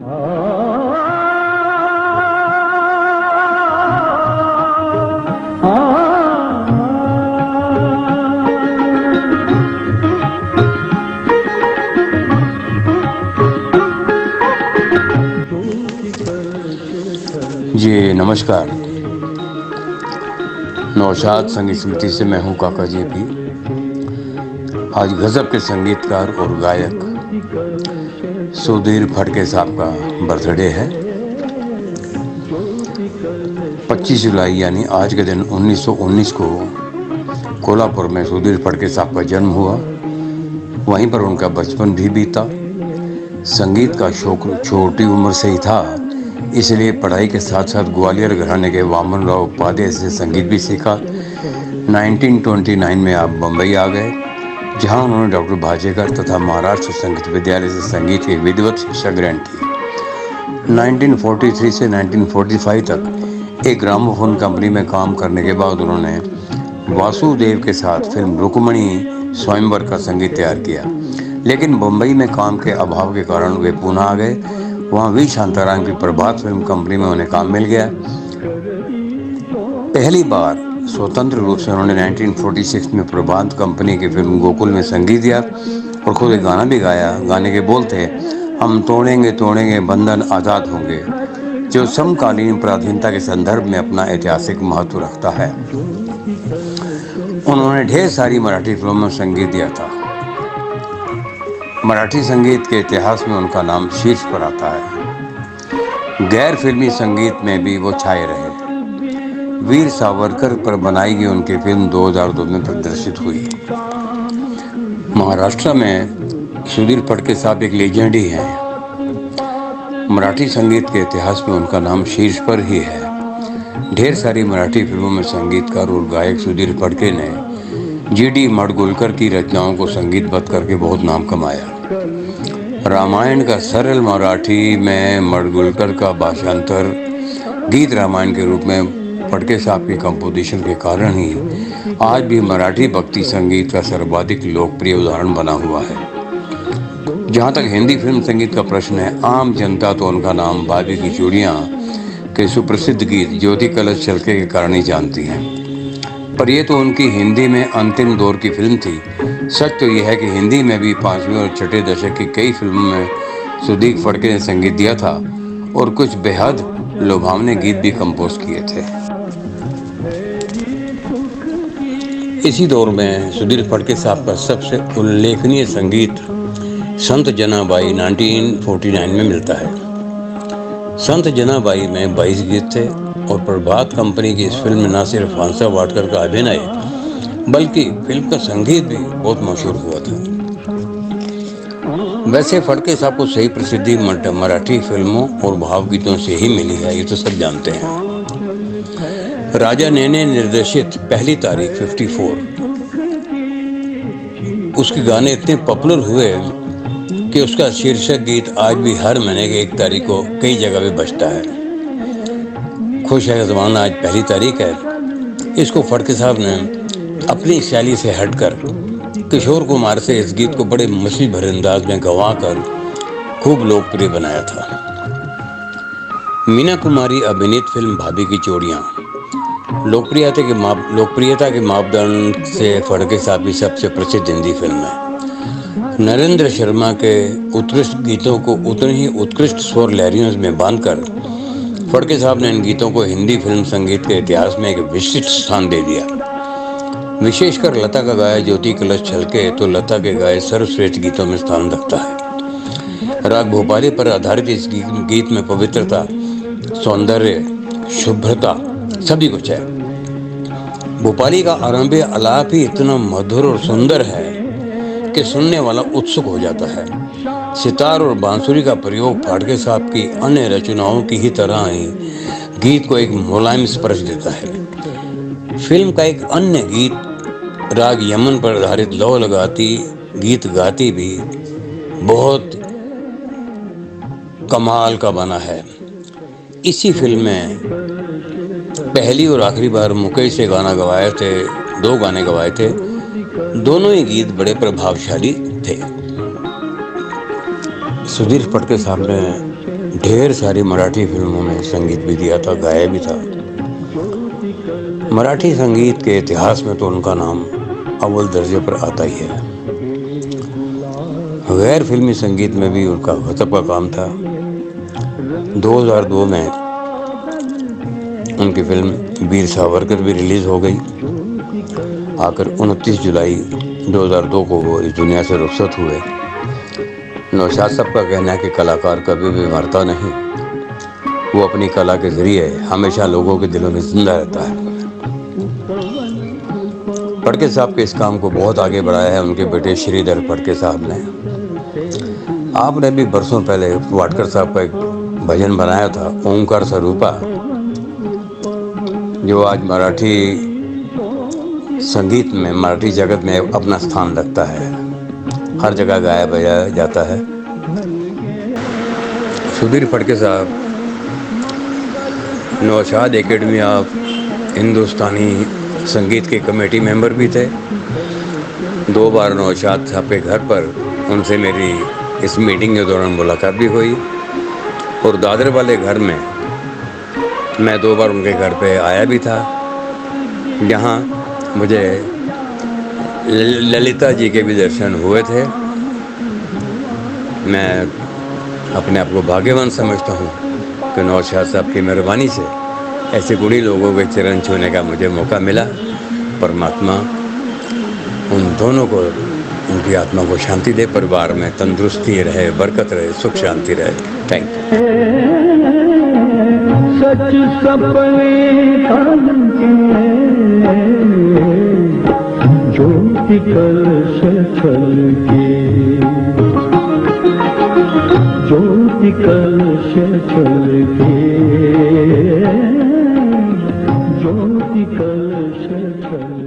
जी नमस्कार। नौशाद संगीत समिति से मैं हूं काका जी भी। आज गजब के संगीतकार और गायक सुधीर फड़के साहब का बर्थडे है। 25 जुलाई यानी आज के दिन 1919 को कोल्हापुर में सुधीर फड़के साहब का जन्म हुआ। वहीं पर उनका बचपन भी बीता। संगीत का शौक छोटी उम्र से ही था, इसलिए पढ़ाई के साथ साथ ग्वालियर घराने के वामन राव उपाध्याय से संगीत भी सीखा। 1929 में आप बम्बई आ गए, जहां उन्होंने डॉक्टर भाजेकर तथा महाराष्ट्र संगीत विद्यालय से संगीत की विधिवत शिक्षा ग्रहण की। 1943 से 1945 तक एक ग्रामोफोन कंपनी में काम करने के बाद उन्होंने वासुदेव के साथ फिल्म रुक्मणी स्वयंवर का संगीत तैयार किया, लेकिन बम्बई में काम के अभाव के कारण वे पुणे आ गए। वहाँ वी शांताराम की प्रभात फिल्म कंपनी में उन्हें काम मिल गया। पहली बार स्वतंत्र रूप से उन्होंने 1946 में प्रभात कंपनी की फिल्म गोकुल में संगीत दिया और खुद एक गाना भी गाया। गाने के बोल थे, हम तोड़ेंगे तोड़ेंगे बंधन आज़ाद होंगे, जो समकालीन पराधीनता के संदर्भ में अपना ऐतिहासिक महत्व रखता है। उन्होंने ढेर सारी मराठी फिल्मों में संगीत दिया था। मराठी संगीत के इतिहास में उनका नाम शीर्ष पर आता है। गैर फिल्मी संगीत में भी वो छाए रहे। वीर सावरकर पर बनाई गई उनकी फिल्म 2002 में प्रदर्शित हुई। महाराष्ट्र में सुधीर फड़के साहब एक लेजेंड ही हैं। मराठी संगीत के इतिहास में उनका नाम शीर्ष पर ही है। ढेर सारी मराठी फिल्मों में संगीतकार और गायक सुधीर फड़के ने जी.डी. माडगुलकर की रचनाओं को संगीतबद्ध करके बहुत नाम कमाया। रामायण का सरल मराठी में माडगुलकर का भाषांतर गीत रामायण के रूप में फड़के साहब की कंपोजिशन के कारण ही आज भी मराठी भक्ति संगीत का सर्वाधिक लोकप्रिय उदाहरण बना हुआ है। जहाँ तक हिंदी फिल्म संगीत का प्रश्न है, आम जनता तो उनका नाम भाभी की चूड़ियाँ के सुप्रसिद्ध गीत ज्योति कलश छलके के कारण ही जानती हैं, पर यह तो उनकी हिंदी में अंतिम दौर की फिल्म थी। सच तो यह है कि हिंदी में भी 5वें और 6ठे दशक की कई फिल्मों में सुधीर फड़के ने संगीत दिया था और कुछ बेहद लुभावने गीत भी कंपोज किए थे। इसी दौर में सुधीर फड़के साहब का सबसे उल्लेखनीय संगीत संत जनाबाई 1949 में मिलता है। संत जनाबाई में 22 गीत थे और प्रभात कंपनी की इस फिल्म में न सिर्फ हंसा वाडकर का अभिनय बल्कि फिल्म का संगीत भी बहुत मशहूर हुआ था। वैसे फड़के साहब को सही प्रसिद्धि मराठी फिल्मों और भावगीतों से ही मिली है, ये तो सब जानते हैं। राजा नेने निर्देशित पहली तारीख 54, उसके गाने इतने पॉपुलर हुए कि उसका शीर्षक गीत आज भी हर महीने के 1 तारीख को कई जगह पे बजता है। खुश है ज़माना आज पहली तारीख है। इसको फड़के साहब ने अपनी शैली से हटकर किशोर कुमार से इस गीत को बड़े मछली भरे अंदाज में गवाकर खूब लोकप्रिय बनाया था। मीना कुमारी अभिनीत फिल्म भाभी की चूड़ियाँ लोकप्रियता के मापदंड से फड़के साहब की सबसे प्रसिद्ध हिंदी फिल्म है। नरेंद्र शर्मा के उत्कृष्ट गीतों को उतने ही उत्कृष्ट स्वर लहरियों में बांधकर फड़के साहब ने इन गीतों को हिंदी फिल्म संगीत के इतिहास में एक विशिष्ट स्थान दे दिया। विशेषकर लता का गाया ज्योति कलश छलके तो लता के गाए सर्वश्रेष्ठ गीतों में स्थान रखता है। राग भोपाली पर आधारित इस गीत में पवित्रता, सौंदर्य, शुभ्रता सभी कुछ है। भोपाली का आरंभी आलाप ही इतना मधुर और सुंदर है कि सुनने वाला उत्सुक हो जाता है। सितार और बांसुरी का प्रयोग फड़के साहब की अन्य रचनाओं की ही तरह ही गीत को एक मुलायम स्पर्श देता है। फिल्म का एक अन्य गीत राग यमन पर आधारित लौ लगाती गीत गाती भी बहुत कमाल का बना है। इसी फिल्म में पहली और आखिरी बार मुकेश से गाना गवाए थे, 2 गाने गवाए थे। दोनों ही गीत बड़े प्रभावशाली थे। सुधीर फड़के साहब ने ढेर सारी मराठी फिल्मों में संगीत भी दिया था, गाया भी था। मराठी संगीत के इतिहास में तो उनका नाम अव्वल दर्जे पर आता ही है। गैर फिल्मी संगीत में भी उनका गजब का काम था। 2002 में उनकी फिल्म वीर सावरकर भी रिलीज हो गई। आकर 29 जुलाई 2002 को वो इस दुनिया से रुखसत हुए। नौशाद साहब का कहना है कि कलाकार कभी भी मरता नहीं, वो अपनी कला के जरिए हमेशा लोगों के दिलों में जिंदा रहता है। फड़के साहब के इस काम को बहुत आगे बढ़ाया है उनके बेटे श्रीधर फड़के साहब ने। आपने भी बरसों पहले वाडकर साहब का एक भजन बनाया था, ओंकार स्वरूपा, जो आज मराठी संगीत में, मराठी जगत में अपना स्थान रखता है, हर जगह गाया बजाया जाता है। सुधीर फड़के साहब नौशाद एकेडमी ऑफ हिंदुस्तानी संगीत के कमेटी मेंबर भी थे। 2 बार नौशाद साहब के घर पर उनसे मेरी इस मीटिंग के दौरान मुलाकात भी हुई। और दादर वाले घर में मैं 2 बार उनके घर पे आया भी था, जहाँ मुझे ललिता जी के भी दर्शन हुए थे। मैं अपने आप को भाग्यवान समझता हूँ कि नौशाद साहब की मेहरबानी से ऐसे गुणी लोगों के चरण छूने का मुझे मौका मिला। परमात्मा उन दोनों को, उनकी आत्मा को शांति दे, परिवार में तंदुरुस्ती रहे, बरकत रहे, सुख शांति रहे। Thank you. सच सपने ज्योति कलश छलके, ज्योति कलश छलके, ज्योति कलश छलके।